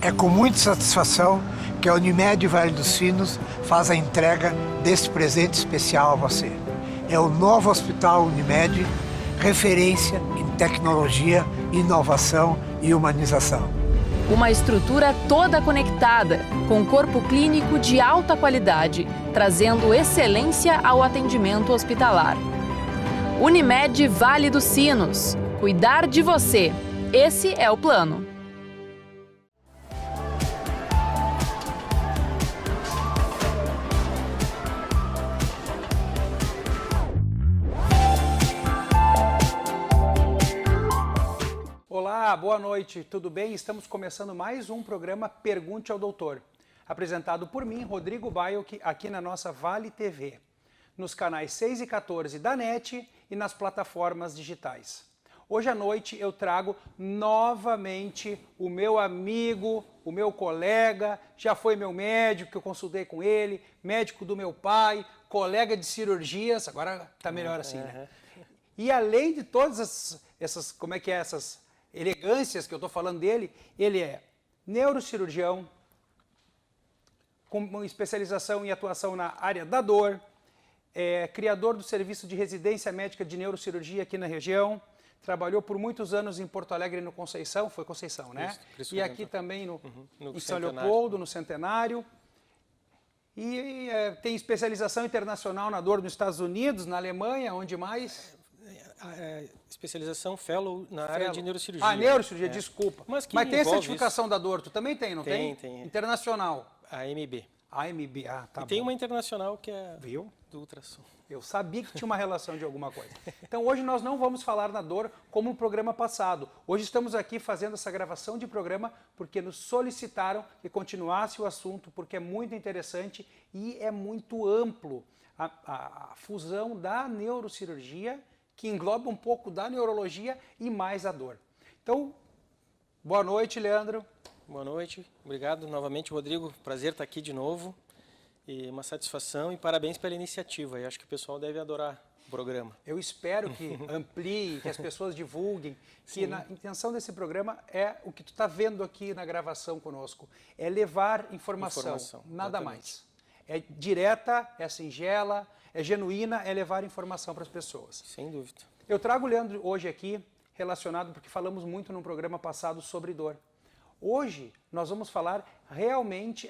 É com muita satisfação que a Unimed Vale dos Sinos faz a entrega deste presente especial a você. É o novo Hospital Unimed, referência em tecnologia, inovação e humanização. Uma estrutura toda conectada, com corpo clínico de alta qualidade, trazendo excelência ao atendimento hospitalar. Unimed Vale dos Sinos. Cuidar de você. Esse é o plano. Olá, boa noite, tudo bem? Estamos começando mais um programa Pergunte ao Doutor, apresentado por mim, Rodrigo Baioc, aqui na nossa Vale TV, nos canais 6 e 14 da NET e nas plataformas digitais. Hoje à noite eu trago novamente o meu amigo, o meu colega, já foi meu médico, que eu consultei com ele, médico do meu pai, colega de cirurgias, agora tá melhor assim, né? E além de todas essas elegâncias que eu estou falando dele, ele é neurocirurgião, com uma especialização em atuação na área da dor, é criador do serviço de residência médica de neurocirurgia aqui na região, trabalhou por muitos anos em Porto Alegre, no Conceição, foi Conceição, né? Isso, e aqui também em São Leopoldo, no Centenário. E tem especialização internacional na dor nos Estados Unidos, na Alemanha, onde mais? Especialização Fellow na área de neurocirurgia. Ah, neurocirurgia, desculpa. Mas tem a certificação da dor, tu também tem, não tem? Tem. Internacional. A AMB. A AMB, tá bom. Tem uma internacional que é Viu? Do ultrassom. Eu sabia que tinha uma relação de alguma coisa. Então hoje nós não vamos falar na dor como no programa passado. Hoje estamos aqui fazendo essa gravação de programa porque nos solicitaram que continuasse o assunto, porque é muito interessante e é muito amplo a fusão da neurocirurgia, que engloba um pouco da neurologia e mais a dor. Então, boa noite, Leandro. Boa noite, obrigado novamente, Rodrigo. Prazer estar aqui de novo. E uma satisfação e parabéns pela iniciativa. Eu acho que o pessoal deve adorar o programa. Eu espero que amplie, que as pessoas divulguem, que a intenção desse programa é o que tu está vendo aqui na gravação conosco, é levar informação, nada exatamente. Mais. É direta, é singela, é genuína, é levar informação para as pessoas. Sem dúvida. Eu trago o Leandro hoje aqui, relacionado, porque falamos muito no programa passado sobre dor. Hoje nós vamos falar realmente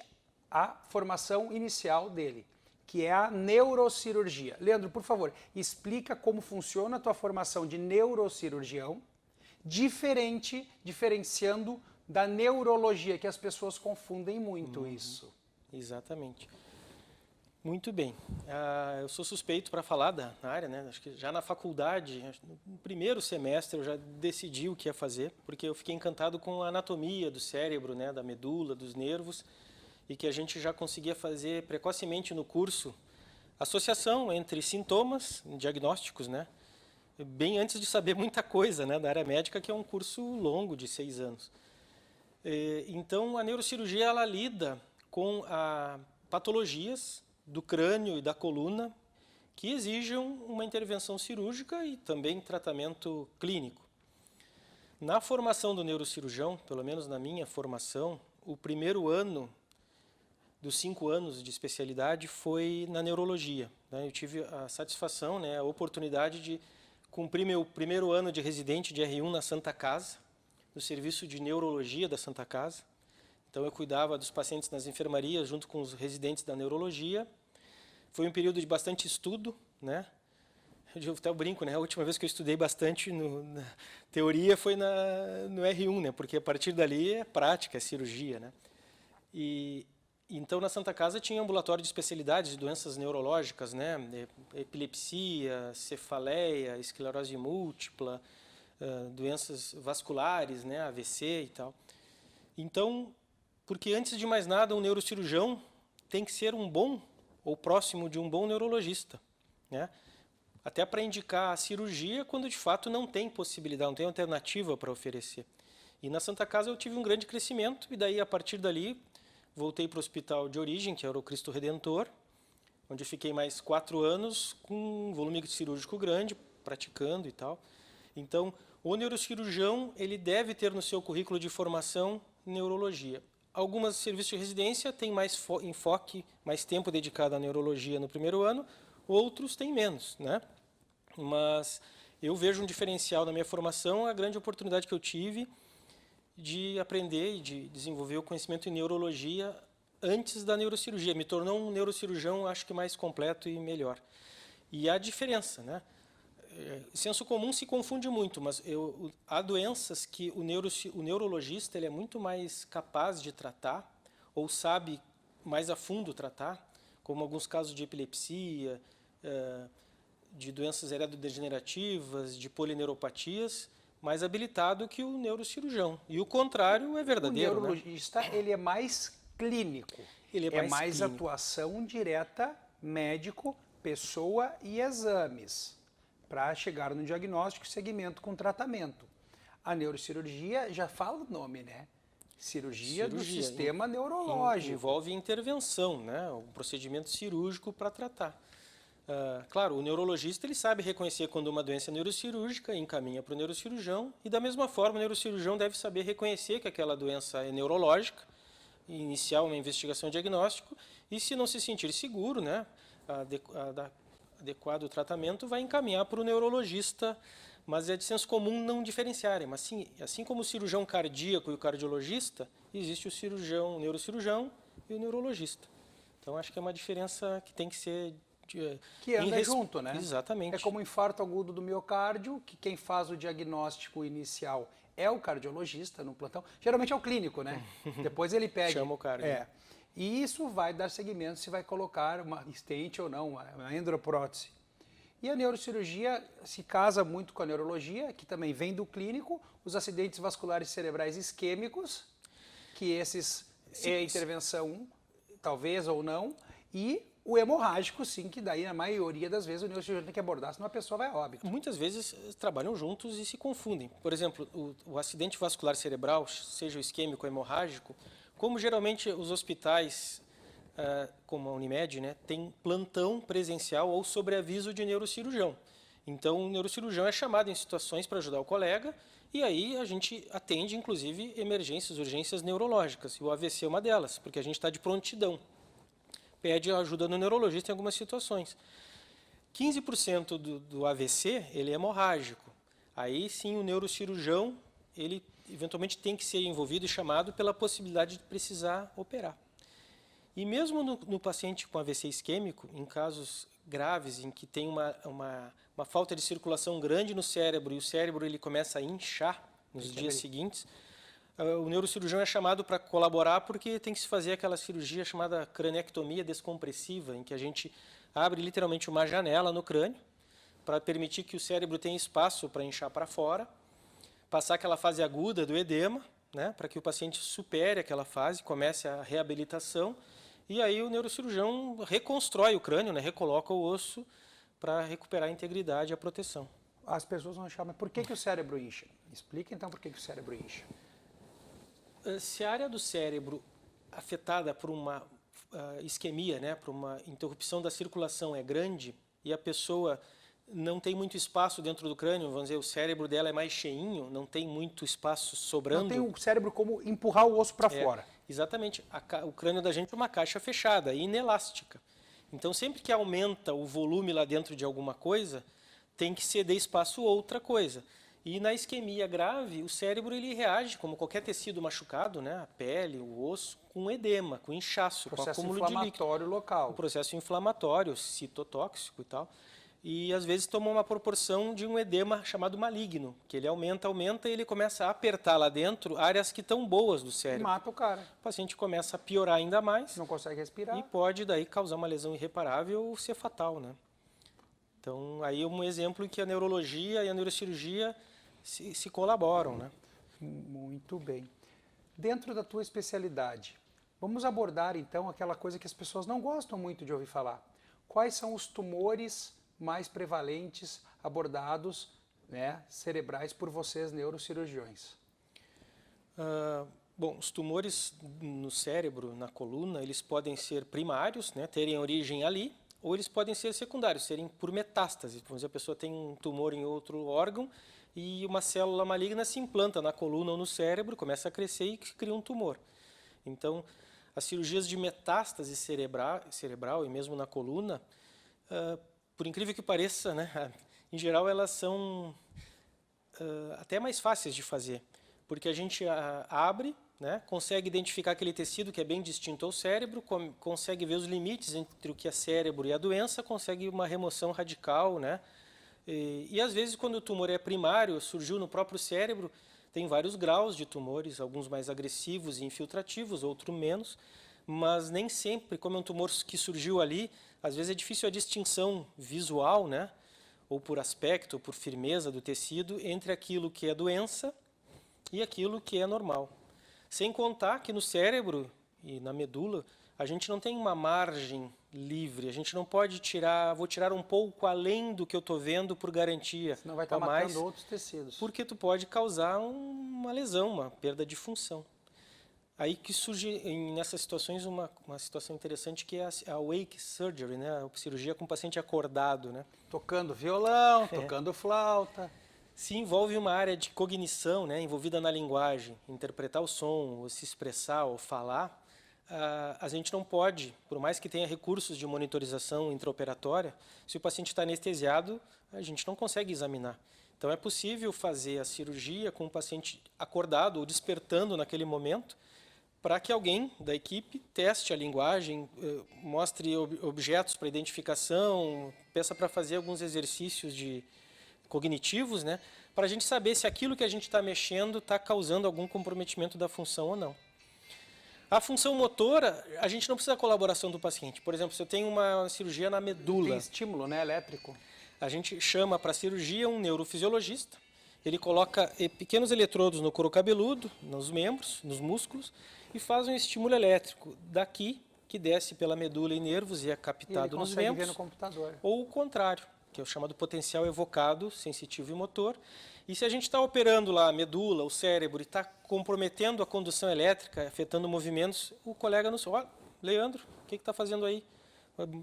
a formação inicial dele, que é a neurocirurgia. Leandro, por favor, explica como funciona a tua formação de neurocirurgião, diferenciando da neurologia, que as pessoas confundem muito isso. Exatamente. Muito bem. Eu sou suspeito para falar da área, né? Acho que já na faculdade, no primeiro semestre, eu já decidi o que ia fazer, porque eu fiquei encantado com a anatomia do cérebro, né? Da medula, dos nervos, e que a gente já conseguia fazer precocemente no curso associação entre sintomas, diagnósticos, né? Bem antes de saber muita coisa, né? Da área médica, que é um curso longo de 6 anos. Então, a neurocirurgia, ela lida com patologias do crânio e da coluna que exigem uma intervenção cirúrgica e também tratamento clínico. Na formação do neurocirurgião, pelo menos na minha formação, o primeiro ano dos 5 anos de especialidade foi na neurologia. Eu tive a satisfação, a oportunidade de cumprir meu primeiro ano de residente de R1 na Santa Casa, no serviço de neurologia da Santa Casa. Então eu cuidava dos pacientes nas enfermarias junto com os residentes da neurologia. Foi um período de bastante estudo, né? Eu até brinco, né? A última vez que eu estudei bastante na teoria foi no R1, né? Porque a partir dali é prática, é cirurgia, né? Então, na Santa Casa tinha ambulatório de especialidades de doenças neurológicas, né? Epilepsia, cefaleia, esclerose múltipla, doenças vasculares, né? AVC e tal. Então, porque antes de mais nada, um neurocirurgião tem que ser um bom ou próximo de um bom neurologista, né? Até para indicar a cirurgia quando de fato não tem possibilidade, não tem alternativa para oferecer. E na Santa Casa eu tive um grande crescimento e daí, a partir dali, voltei para o hospital de origem, que era o Cristo Redentor, onde fiquei mais 4 anos com um volume cirúrgico grande, praticando e tal. Então, o neurocirurgião ele deve ter no seu currículo de formação neurologia. Alguns serviços de residência têm mais enfoque, mais tempo dedicado à neurologia no primeiro ano, outros têm menos, né? Mas eu vejo um diferencial na minha formação, a grande oportunidade que eu tive de aprender e de desenvolver o conhecimento em neurologia antes da neurocirurgia. Me tornou um neurocirurgião, acho que mais completo e melhor. E a diferença, né? Senso comum se confunde muito, mas há doenças que o neurologista ele é muito mais capaz de tratar, ou sabe mais a fundo tratar, como alguns casos de epilepsia, de doenças heredodegenerativas, de polineuropatias, mais habilitado que o neurocirurgião. E o contrário é verdadeiro. O neurologista, né? Ele é mais clínico. Ele é mais clínico. Atuação direta, médico, pessoa e exames, para chegar no diagnóstico e segmento com tratamento. A neurocirurgia, já fala o nome, né? Cirurgia do sistema neurológico. Envolve intervenção, né? Um procedimento cirúrgico para tratar. Claro, o neurologista ele sabe reconhecer quando uma doença é neurocirúrgica, encaminha para o neurocirurgião, e da mesma forma o neurocirurgião deve saber reconhecer que aquela doença é neurológica, iniciar uma investigação diagnóstico, e se não se sentir seguro, né, adequado tratamento, vai encaminhar para o neurologista, mas é de senso comum não diferenciarem. Mas assim como o cirurgião cardíaco e o cardiologista, existe o neurocirurgião e o neurologista. Então acho que é uma diferença que tem que ser... Que anda junto, né? Exatamente. É como o infarto agudo do miocárdio, que quem faz o diagnóstico inicial é o cardiologista no plantão. Geralmente é o clínico, né? Depois ele pede... Chama o cardio. E isso vai dar seguimento se vai colocar uma stent ou não, uma endoprótese. E a neurocirurgia se casa muito com a neurologia, que também vem do clínico, os acidentes vasculares cerebrais isquêmicos, que esses é a intervenção, talvez ou não, e o hemorrágico, sim, que daí, na maioria das vezes, o neurocirurgião tem que abordar, senão a pessoa vai a óbito. Muitas vezes trabalham juntos e se confundem. Por exemplo, o acidente vascular cerebral, seja o isquêmico ou hemorrágico, como geralmente os hospitais, como a Unimed, né, tem plantão presencial ou sobreaviso de neurocirurgião. Então, o neurocirurgião é chamado em situações para ajudar o colega, e aí a gente atende, inclusive, emergências, urgências neurológicas. E o AVC é uma delas, porque a gente está de prontidão. Pede ajuda no neurologista em algumas situações. 15% do AVC, ele é hemorrágico. Aí sim o neurocirurgião, ele eventualmente tem que ser envolvido e chamado pela possibilidade de precisar operar. E mesmo no paciente com AVC isquêmico, em casos graves, em que tem uma falta de circulação grande no cérebro e o cérebro ele começa a inchar nos dias seguintes, o neurocirurgião é chamado para colaborar porque tem que se fazer aquela cirurgia chamada cranectomia descompressiva, em que a gente abre literalmente uma janela no crânio para permitir que o cérebro tenha espaço para inchar para fora, passar aquela fase aguda do edema, né, para que o paciente supere aquela fase, comece a reabilitação, e aí o neurocirurgião reconstrói o crânio, né, recoloca o osso para recuperar a integridade e a proteção. As pessoas vão achar, mas por que o cérebro incha? Explica então por que o cérebro incha. Se a área do cérebro afetada por uma isquemia, né, por uma interrupção da circulação é grande e a pessoa não tem muito espaço dentro do crânio, vamos dizer, o cérebro dela é mais cheinho, não tem muito espaço sobrando. Não tem o cérebro como empurrar o osso para fora. Exatamente. O crânio da gente é uma caixa fechada, inelástica. Então, sempre que aumenta o volume lá dentro de alguma coisa, tem que ceder espaço a outra coisa. E na isquemia grave, o cérebro ele reage, como qualquer tecido machucado, né, a pele, o osso, com edema, com inchaço, com acúmulo de líquido. Processo inflamatório local. Um processo inflamatório, citotóxico e tal. E às vezes toma uma proporção de um edema chamado maligno, que ele aumenta e ele começa a apertar lá dentro áreas que estão boas do cérebro. E mata o cara. O paciente começa a piorar ainda mais. Não consegue respirar. E pode daí causar uma lesão irreparável ou ser fatal, né? Então, aí é um exemplo em que a neurologia e a neurocirurgia se colaboram, né? Muito bem. Dentro da tua especialidade, vamos abordar então aquela coisa que as pessoas não gostam muito de ouvir falar. Quais são os tumores mais prevalentes abordados, né, cerebrais por vocês neurocirurgiões? Bom, os tumores no cérebro, na coluna, eles podem ser primários, né, terem origem ali, ou eles podem ser secundários, serem por metástase. Vamos dizer, a pessoa tem um tumor em outro órgão e uma célula maligna se implanta na coluna ou no cérebro, começa a crescer e cria um tumor. Então, as cirurgias de metástase cerebral e mesmo na coluna, por incrível que pareça, né, em geral elas são até mais fáceis de fazer, porque a gente abre, né, consegue identificar aquele tecido que é bem distinto ao cérebro, consegue ver os limites entre o que é cérebro e a doença, consegue uma remoção radical, né? E às vezes, quando o tumor é primário, surgiu no próprio cérebro, tem vários graus de tumores, alguns mais agressivos e infiltrativos, outros menos, mas nem sempre, como é um tumor que surgiu ali, às vezes é difícil a distinção visual, né, ou por aspecto, ou por firmeza do tecido, entre aquilo que é doença e aquilo que é normal. Sem contar que no cérebro e na medula, a gente não tem uma margem livre, a gente não pode tirar, vou tirar um pouco além do que eu estou vendo por garantia. Senão vai estar matando outros tecidos. Porque tu pode causar uma lesão, uma perda de função. Aí que surge, nessas situações, uma situação interessante que é a wake surgery, né? A cirurgia com o paciente acordado, né? Tocando violão, tocando flauta. Se envolve uma área de cognição, né, envolvida na linguagem, interpretar o som, ou se expressar, ou falar, a gente não pode, por mais que tenha recursos de monitorização intraoperatória, se o paciente está anestesiado, a gente não consegue examinar. Então é possível fazer a cirurgia com o paciente acordado ou despertando naquele momento, para que alguém da equipe teste a linguagem, mostre objetos para identificação, peça para fazer alguns exercícios cognitivos, né, para a gente saber se aquilo que a gente está mexendo está causando algum comprometimento da função ou não. A função motora, a gente não precisa da colaboração do paciente. Por exemplo, se eu tenho uma cirurgia na medula... Tem estímulo, né, elétrico. A gente chama para a cirurgia um neurofisiologista, ele coloca pequenos eletrodos no couro cabeludo, nos membros, nos músculos, e faz um estímulo elétrico daqui, que desce pela medula e nervos e é captado nos membros. Ver no computador. Ou o contrário, que é o chamado potencial evocado, sensitivo e motor. E se a gente está operando lá a medula, o cérebro, e está comprometendo a condução elétrica, afetando movimentos, o colega nos fala, Leandro, o que está fazendo aí?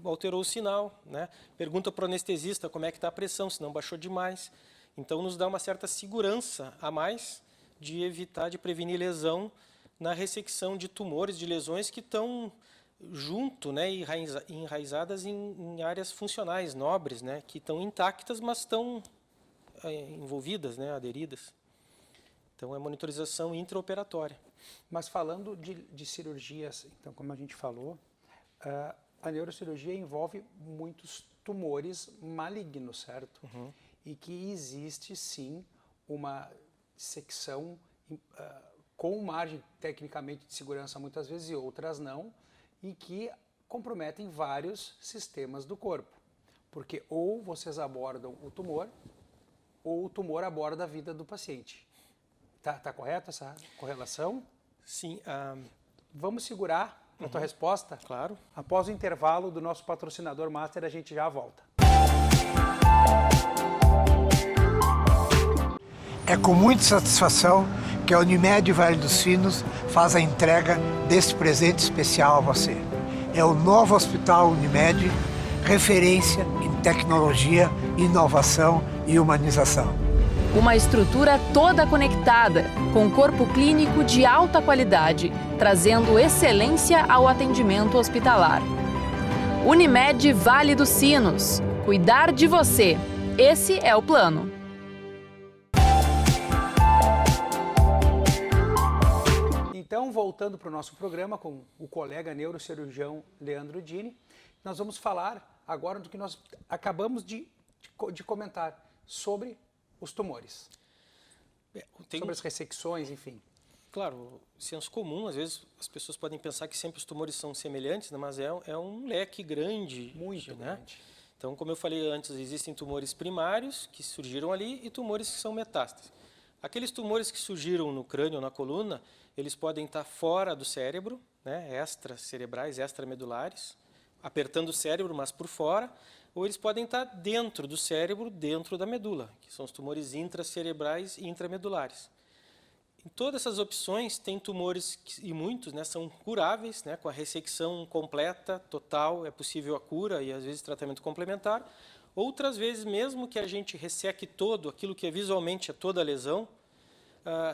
Alterou o sinal, né? Pergunta para o anestesista como é que está a pressão, se não baixou demais. Então, nos dá uma certa segurança a mais de evitar, de prevenir lesão na ressecção de tumores, de lesões que estão junto, né, enraizadas em áreas funcionais, nobres, né, que estão intactas, mas estão envolvidas, né, aderidas. Então, é monitorização intraoperatória. Mas falando de cirurgias, então, como a gente falou, a neurocirurgia envolve muitos tumores malignos, certo? Uhum. E que existe, sim, uma secção com margem, tecnicamente, de segurança, muitas vezes, e outras não, e que comprometem vários sistemas do corpo. Porque ou vocês abordam o tumor, ou o tumor aborda a vida do paciente. Tá correto essa correlação? Sim. Vamos segurar a tua resposta? Claro. Após o intervalo do nosso patrocinador Master, a gente já volta. É com muita satisfação que a Unimed Vale dos Sinos faz a entrega deste presente especial a você. É o novo Hospital Unimed, referência em tecnologia, inovação e humanização. Uma estrutura toda conectada, com corpo clínico de alta qualidade, trazendo excelência ao atendimento hospitalar. Unimed Vale dos Sinos. Cuidar de você. Esse é o plano. Então, voltando para o nosso programa com o colega neurocirurgião Leandro Dini, nós vamos falar agora do que nós acabamos de comentar sobre os tumores, sobre as ressecções, enfim. Claro, senso comum, às vezes as pessoas podem pensar que sempre os tumores são semelhantes, né, mas é um leque grande. Muito, né? grande. Então, como eu falei antes, existem tumores primários que surgiram ali e tumores que são metástases. Aqueles tumores que surgiram no crânio ou na coluna, eles podem estar fora do cérebro, né, extracerebrais, extramedulares, apertando o cérebro, mas por fora, ou eles podem estar dentro do cérebro, dentro da medula, que são os tumores intracerebrais e intramedulares. Em todas essas opções, tem tumores, e muitos, né, são curáveis, né, com a ressecção completa, total, é possível a cura e às vezes tratamento complementar. Outras vezes, mesmo que a gente resseque todo, aquilo que visualmente é toda a lesão,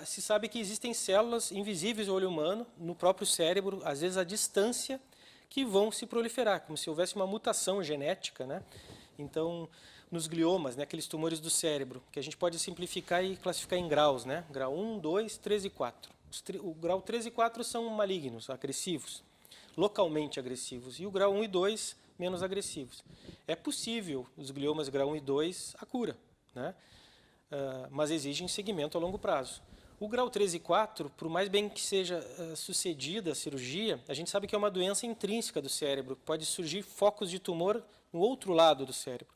se sabe que existem células invisíveis ao olho humano, no próprio cérebro, às vezes à distância, que vão se proliferar, como se houvesse uma mutação genética, né? Então, nos gliomas, né, aqueles tumores do cérebro, que a gente pode simplificar e classificar em graus, né? Grau 1, 2, 3 e 4. O grau 3 e 4 são malignos, agressivos, localmente agressivos, e o grau 1 e 2 menos agressivos. É possível, os gliomas grau 1 e 2, a cura, né? Mas exigem seguimento a longo prazo. O grau 3 e 4, por mais bem que seja sucedida a cirurgia, a gente sabe que é uma doença intrínseca do cérebro, pode surgir focos de tumor no outro lado do cérebro.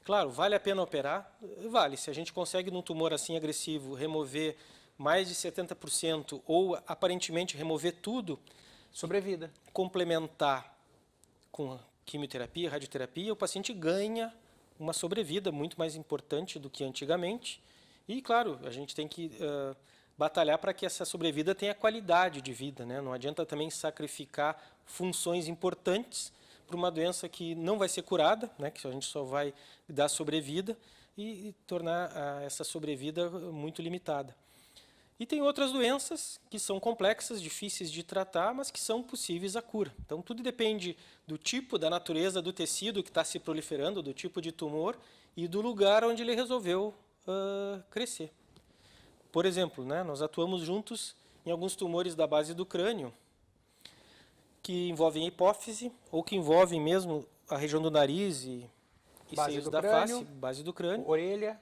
Claro, vale a pena operar? Vale. Se a gente consegue, num tumor assim agressivo, remover mais de 70% ou, aparentemente, remover tudo, Sobrevida. complementar com quimioterapia, radioterapia, o paciente ganha uma sobrevida muito mais importante do que antigamente. E, claro, a gente tem que batalhar para que essa sobrevida tenha qualidade de vida, né? Não adianta também sacrificar funções importantes para uma doença que não vai ser curada, né? Que a gente só vai dar sobrevida e tornar essa sobrevida muito limitada. E tem outras doenças que são complexas, difíceis de tratar, mas que são possíveis a cura. Então, tudo depende do tipo, da natureza do tecido que está se proliferando, do tipo de tumor e do lugar onde ele resolveu crescer. Por exemplo, né, nós atuamos juntos em alguns tumores da base do crânio, que envolvem a hipófise, ou que envolvem mesmo a região do nariz e seios da face, base do crânio, orelha,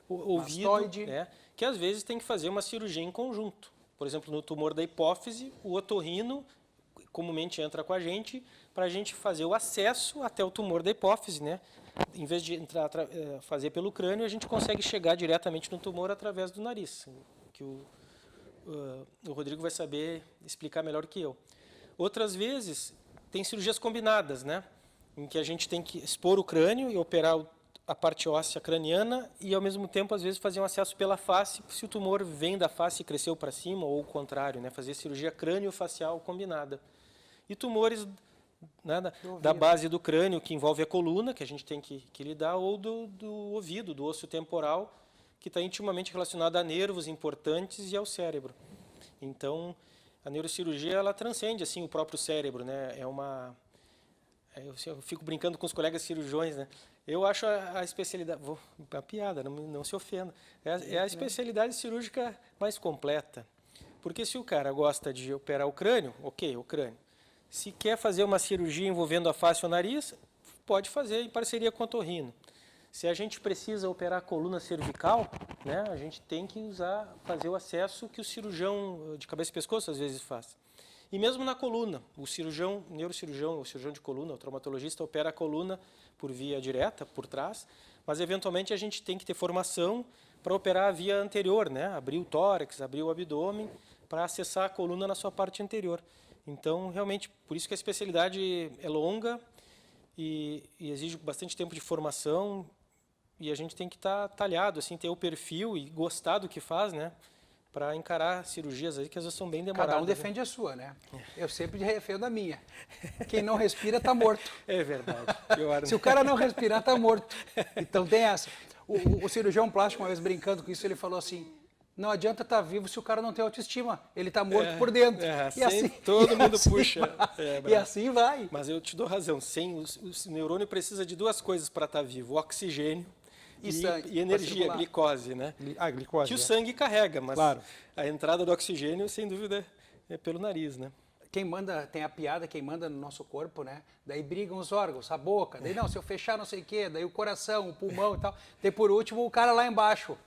ouvido, né, que às vezes tem que fazer uma cirurgia em conjunto. Por exemplo, no tumor da hipófise, o otorrino comumente entra com a gente para a gente fazer o acesso até o tumor da hipófise, né? Em vez de fazer pelo crânio, a gente consegue chegar diretamente no tumor através do nariz, que o Rodrigo vai saber explicar melhor que eu. Outras vezes, tem cirurgias combinadas, né? Em que a gente tem que expor o crânio e operar a parte óssea craniana e, ao mesmo tempo, às vezes, fazer um acesso pela face, se o tumor vem da face e cresceu para cima, ou o contrário, né? Fazer cirurgia crânio-facial combinada. E tumores, né, da base do crânio, que envolve a coluna, que a gente tem que lidar, ou do ouvido, do osso temporal, que está intimamente relacionado a nervos importantes e ao cérebro. Então, a neurocirurgia, ela transcende assim, o próprio cérebro, né? Eu fico brincando com os colegas cirurgiões, né? Eu acho a especialidade... Uma piada, não se ofenda. É a especialidade cirúrgica mais completa. Porque se o cara gosta de operar o crânio, ok, o crânio. Se quer fazer uma cirurgia envolvendo a face ou o nariz, pode fazer em parceria com o otorrino. Se a gente precisa operar a coluna cervical, né, a gente tem que fazer o acesso que o cirurgião de cabeça e pescoço às vezes faz. E mesmo na coluna, o neurocirurgião, o cirurgião de coluna, o traumatologista opera a coluna por via direta, por trás, mas eventualmente a gente tem que ter formação para operar a via anterior, né, abrir o tórax, abrir o abdômen, para acessar a coluna na sua parte anterior. Então, realmente, por isso que a especialidade é longa e exige bastante tempo de formação e a gente tem que estar talhado, assim, ter o perfil e gostar do que faz, né? Para encarar cirurgias aí que às vezes são bem demoradas. Cada um defende a sua, né? Eu sempre defendo a minha. Quem não respira está morto. É verdade. Pior, né? Se o cara não respirar, está morto. Então tem essa. O cirurgião plástico, uma vez brincando com isso, ele falou assim: não adianta estar vivo se o cara não tem autoestima. Ele está morto por dentro. E assim todo mundo assim puxa. E assim vai. Mas eu te dou razão. O neurônio precisa de duas coisas para estar vivo: o oxigênio e energia, glicose, né? A glicose. Que o sangue carrega, mas claro, a entrada do oxigênio, sem dúvida, é pelo nariz, né? Quem manda, tem a piada, quem manda no nosso corpo, né? Daí brigam os órgãos, a boca. Daí não, se eu fechar não sei o quê, daí o coração, o pulmão e tal. Daí por último o cara lá embaixo.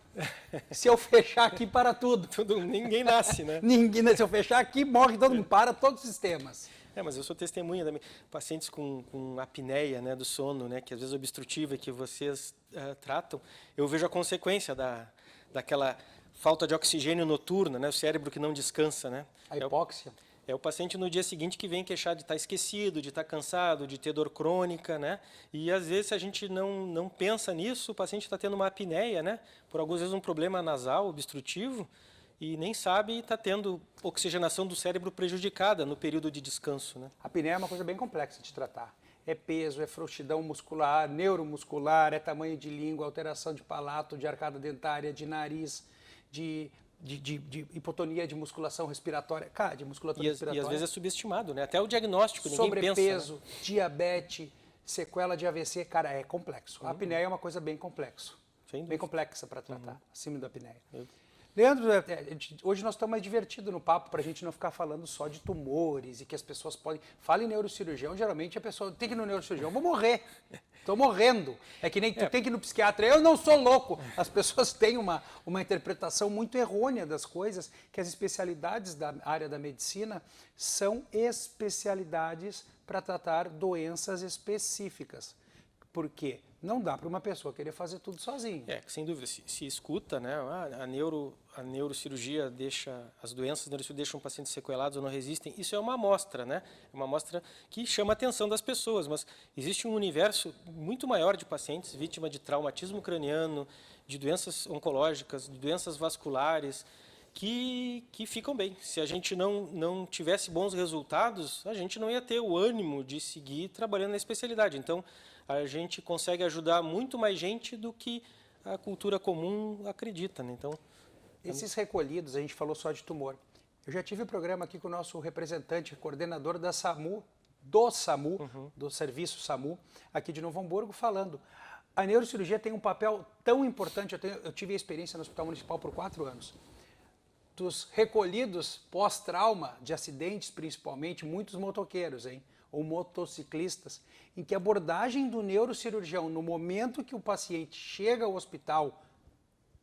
Se eu fechar aqui, para tudo. Ninguém nasce, né? Ninguém, se eu fechar aqui, morre todo mundo, para todos os sistemas. Mas eu sou testemunha também. Pacientes com apneia, né, do sono, né, que às vezes é obstrutiva, que vocês tratam, eu vejo a consequência daquela falta de oxigênio noturna, né, o cérebro que não descansa, né? A hipóxia. É o paciente no dia seguinte que vem queixar de estar esquecido, de estar cansado, de ter dor crônica, né? E às vezes se a gente não pensa nisso, o paciente está tendo uma apneia, né? Por algumas vezes um problema nasal obstrutivo e nem sabe e está tendo oxigenação do cérebro prejudicada no período de descanso, né? A apneia é uma coisa bem complexa de tratar. É peso, é frouxidão muscular, neuromuscular, é tamanho de língua, alteração de palato, de arcada dentária, de nariz, de de hipotonia de musculação respiratória. Cara, de musculatura respiratória. E às vezes é subestimado, né? Até o diagnóstico, ninguém sobrepeso, pensa. Né? diabetes, sequela de AVC, cara, é complexo. A apneia é uma coisa bem complexa. Bem complexa para tratar, acima da apneia. Leandro, hoje nós estamos mais divertidos no papo para a gente não ficar falando só de tumores e que as pessoas podem... Fala em neurocirurgião, geralmente a pessoa tem que ir no neurocirurgião, vou morrer, estou morrendo. É que nem tu tem que ir no psiquiatra, eu não sou louco. As pessoas têm uma interpretação muito errônea das coisas, que as especialidades da área da medicina são especialidades para tratar doenças específicas. Por quê? Não dá para uma pessoa querer fazer tudo sozinho. Sem dúvida, se escuta, né? A neurocirurgia deixa, as doenças da neurocirurgia deixam pacientes sequelados ou não resistem. Isso é uma amostra, né? É uma amostra que chama a atenção das pessoas, mas existe um universo muito maior de pacientes vítimas de traumatismo craniano, de doenças oncológicas, de doenças vasculares, que ficam bem. Se a gente não tivesse bons resultados, a gente não ia ter o ânimo de seguir trabalhando na especialidade. Então, a gente consegue ajudar muito mais gente do que a cultura comum acredita, né? Então, esses recolhidos, a gente falou só de tumor. Eu já tive um programa aqui com o nosso representante, coordenador da SAMU, do serviço SAMU, aqui de Novo Hamburgo, falando. A neurocirurgia tem um papel tão importante, eu tive a experiência no Hospital Municipal por 4 anos. Dos recolhidos pós-trauma, de acidentes principalmente, muitos motoqueiros, ou motociclistas, em que a abordagem do neurocirurgião no momento que o paciente chega ao hospital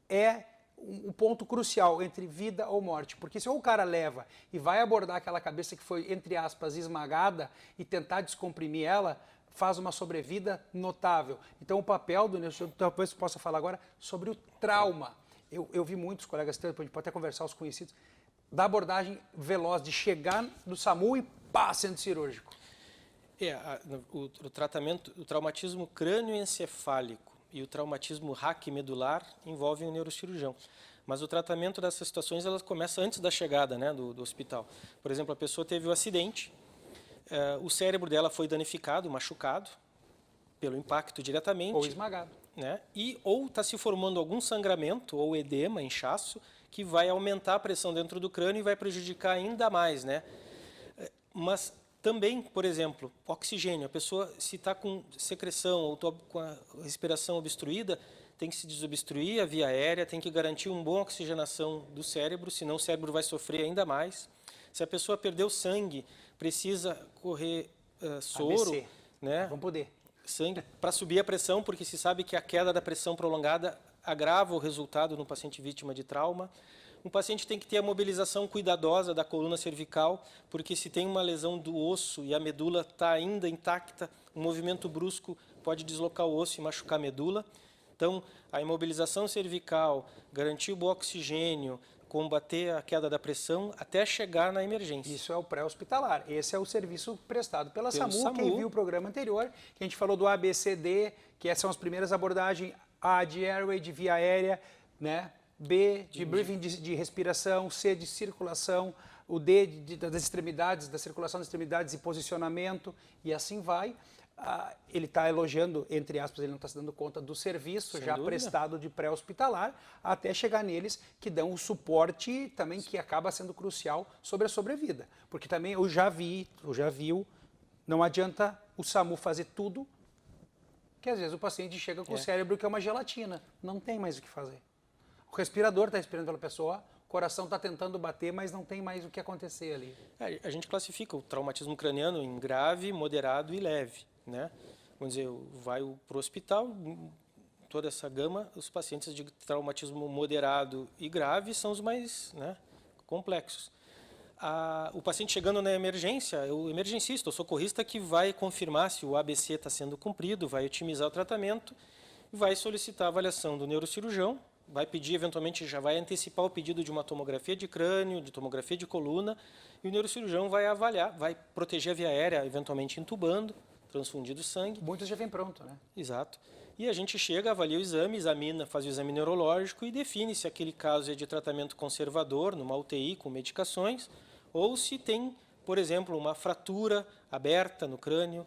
é um ponto crucial entre vida ou morte. Porque se o cara leva e vai abordar aquela cabeça que foi, entre aspas, esmagada e tentar descomprimir ela, faz uma sobrevida notável. Então o papel do neurocirurgião, talvez possa falar agora sobre o trauma. Eu vi muitos colegas, a gente pode até conversar, os conhecidos, da abordagem veloz de chegar no SAMU e pá, centro cirúrgico. O tratamento, o traumatismo crânioencefálico e o traumatismo raquimedular envolvem o neurocirurgião. Mas o tratamento dessas situações elas começam antes da chegada, né, do hospital. Por exemplo, a pessoa teve um acidente, o cérebro dela foi danificado, machucado, pelo impacto diretamente. Ou esmagado. Né, ou está se formando algum sangramento ou edema, inchaço, que vai aumentar a pressão dentro do crânio e vai prejudicar ainda mais. Né? Mas também, por exemplo, oxigênio. A pessoa, se está com secreção ou com a respiração obstruída, tem que se desobstruir a via aérea, tem que garantir uma boa oxigenação do cérebro, senão o cérebro vai sofrer ainda mais. Se a pessoa perdeu sangue, precisa correr soro. ABC. Né? Vamos poder. Sangue para subir a pressão, porque se sabe que a queda da pressão prolongada agrava o resultado no paciente vítima de trauma. Um paciente tem que ter a mobilização cuidadosa da coluna cervical, porque se tem uma lesão do osso e a medula está ainda intacta, um movimento brusco pode deslocar o osso e machucar a medula. Então, a imobilização cervical, garantir o bom oxigênio, combater a queda da pressão até chegar na emergência. Isso é o pré-hospitalar. Esse é o serviço prestado pela SAMU. Quem viu o programa anterior, que a gente falou do ABCD, que são as primeiras abordagens, A de airway, de via aérea, né? B de breathing, de respiração, C de circulação, o D das extremidades, da circulação das extremidades e posicionamento, e assim vai. Ele está elogiando, entre aspas, ele não está se dando conta do serviço Sem já dúvida. prestado de pré-hospitalar, até chegar neles que dão o suporte também que acaba sendo crucial sobre a sobrevida. Porque também eu já viu, não adianta o SAMU fazer tudo, que às vezes o paciente chega com o cérebro que é uma gelatina, não tem mais o que fazer. O respirador está respirando pela pessoa, o coração está tentando bater, mas não tem mais o que acontecer ali. A gente classifica o traumatismo craniano em grave, moderado e leve. Né? Vamos dizer, vai para o hospital, toda essa gama, os pacientes de traumatismo moderado e grave são os mais, né, complexos. O paciente chegando na emergência, o emergencista, o socorrista que vai confirmar se o ABC está sendo cumprido, vai otimizar o tratamento, vai solicitar a avaliação do neurocirurgião, vai pedir, eventualmente, já vai antecipar o pedido de uma tomografia de crânio, de tomografia de coluna, e o neurocirurgião vai avaliar, vai proteger a via aérea, eventualmente intubando, transfundido sangue. Muitos já vêm pronto, né? Exato. E a gente chega, avalia o exame, examina, faz o exame neurológico e define se aquele caso é de tratamento conservador, numa UTI com medicações, ou se tem, por exemplo, uma fratura aberta no crânio,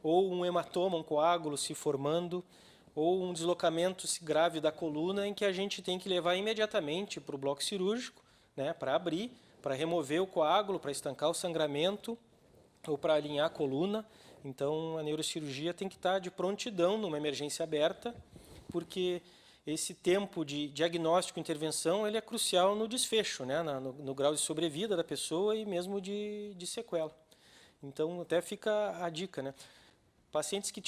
ou um hematoma, um coágulo se formando, ou um deslocamento grave da coluna em que a gente tem que levar imediatamente para o bloco cirúrgico, né, para abrir, para remover o coágulo, para estancar o sangramento ou para alinhar a coluna. Então, a neurocirurgia tem que estar de prontidão numa emergência aberta, porque esse tempo de diagnóstico e intervenção ele é crucial no desfecho, né, no grau de sobrevida da pessoa e mesmo de sequela. Então, até fica a dica, né? Pacientes que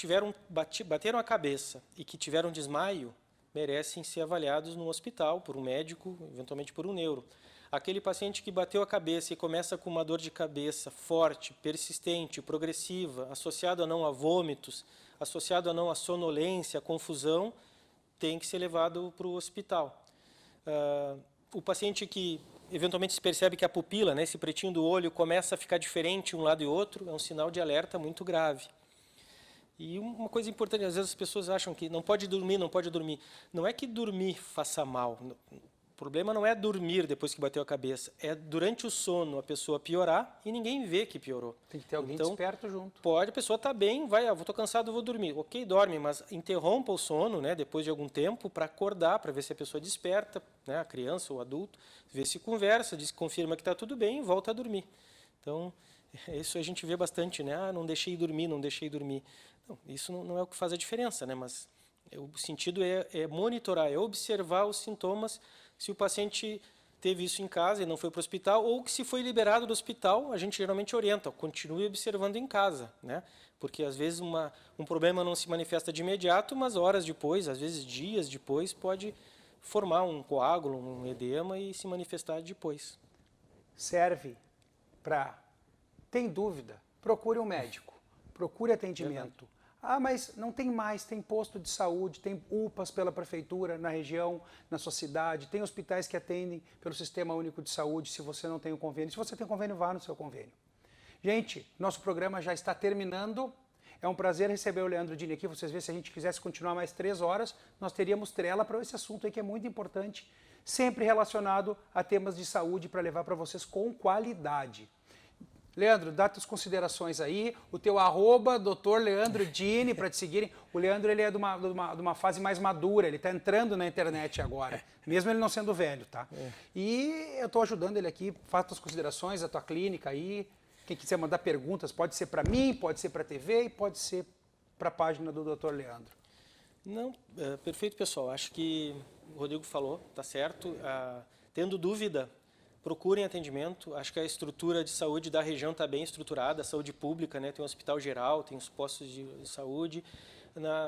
bateram a cabeça e que tiveram desmaio merecem ser avaliados no hospital por um médico, eventualmente por um neuro. Aquele paciente que bateu a cabeça e começa com uma dor de cabeça forte, persistente, progressiva, associado a não a vômitos, associado a não a sonolência, a confusão, tem que ser levado para o hospital. O paciente que eventualmente se percebe que a pupila, né, esse pretinho do olho, começa a ficar diferente um lado e outro, é um sinal de alerta muito grave. E uma coisa importante, às vezes as pessoas acham que não pode dormir, não pode dormir. Não é que dormir faça mal. O problema não é dormir depois que bateu a cabeça, é durante o sono a pessoa piorar e ninguém vê que piorou. Tem que ter alguém então, desperto junto. Pode, a pessoa está bem, vai, estou cansado, vou dormir. Ok, dorme, mas interrompa o sono, né, depois de algum tempo para acordar, para ver se a pessoa desperta, né, a criança ou o adulto, ver se conversa, confirma que está tudo bem e volta a dormir. Então, isso a gente vê bastante, né? Ah, não deixei dormir, não deixei dormir. Não, isso não é o que faz a diferença, né? Mas o sentido é monitorar, é observar os sintomas. Se o paciente teve isso em casa e não foi para o hospital, ou que se foi liberado do hospital, a gente geralmente orienta, continue observando em casa, né? Porque às vezes um problema não se manifesta de imediato, mas horas depois, às vezes dias depois, pode formar um coágulo, um edema e se manifestar depois. Serve para... Tem dúvida? Procure um médico, procure atendimento. Ah, mas não tem mais, tem posto de saúde, tem UPAs pela prefeitura na região, na sua cidade, tem hospitais que atendem pelo Sistema Único de Saúde, se você não tem o convênio. Se você tem convênio, vá no seu convênio. Gente, nosso programa já está terminando. É um prazer receber o Leandro Dini aqui. Vocês veem, se a gente quisesse continuar mais 3 horas, nós teríamos trela para esse assunto aí que é muito importante, sempre relacionado a temas de saúde para levar para vocês com qualidade. Leandro, dá tuas considerações aí, o teu @, Dr. Leandro Dini, para te seguirem. O Leandro ele é de uma fase mais madura, ele está entrando na internet agora, mesmo ele não sendo velho, tá? E eu estou ajudando ele aqui, faz tuas considerações, a tua clínica aí. Quem quiser mandar perguntas, pode ser para mim, pode ser para a TV e pode ser para a página do Dr. Leandro. Não, perfeito, pessoal. Acho que o Rodrigo falou, tá certo. Tendo dúvida, procurem atendimento. Acho que a estrutura de saúde da região está bem estruturada, a saúde pública, né? Tem um hospital geral, tem os postos de saúde.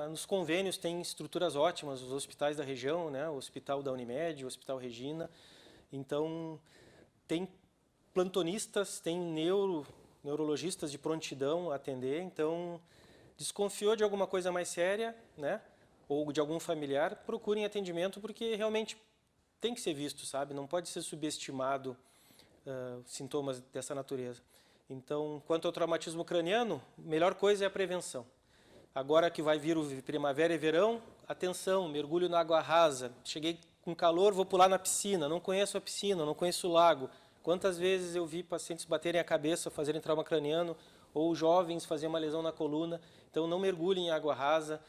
Nos convênios tem estruturas ótimas, os hospitais da região, né? O hospital da Unimed, o hospital Regina. Então, tem plantonistas, tem neurologistas de prontidão a atender. Então, desconfiou de alguma coisa mais séria, né? Ou de algum familiar, procurem atendimento, porque realmente tem que ser visto, sabe? Não pode ser subestimado sintomas dessa natureza. Então, quanto ao traumatismo craniano, a melhor coisa é a prevenção. Agora que vai vir o primavera e verão, atenção, mergulho na água rasa. Cheguei com calor, vou pular na piscina, não conheço a piscina, não conheço o lago. Quantas vezes eu vi pacientes baterem a cabeça, fazerem trauma craniano, ou jovens fazerem uma lesão na coluna. Então, não mergulhem em água rasa,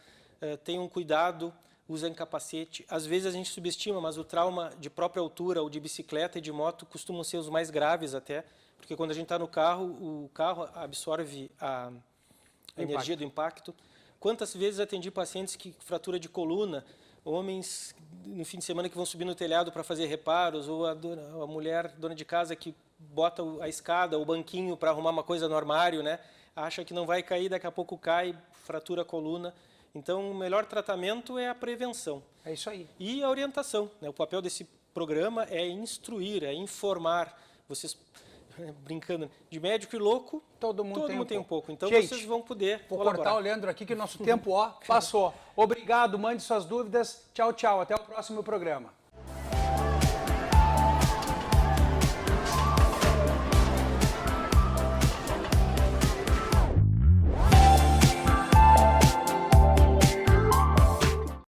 tenham cuidado, usem capacete. Às vezes a gente subestima, mas o trauma de própria altura, ou de bicicleta e de moto, costumam ser os mais graves até, porque quando a gente está no carro, o carro absorve a energia do impacto. Quantas vezes atendi pacientes que fratura de coluna, homens no fim de semana que vão subir no telhado para fazer reparos, ou a mulher dona de casa que bota a escada, o banquinho para arrumar uma coisa no armário, né? Acha que não vai cair, daqui a pouco cai, fratura a coluna. Então, o melhor tratamento é a prevenção. É isso aí. E a orientação, né? O papel desse programa é instruir, é informar. Vocês, brincando, de médico e louco, todo mundo tem um pouco. Então, gente, vocês vão poder colaborar. Vou cortar o Leandro aqui, que o nosso tempo passou. Obrigado, mande suas dúvidas. Tchau, tchau. Até o próximo programa.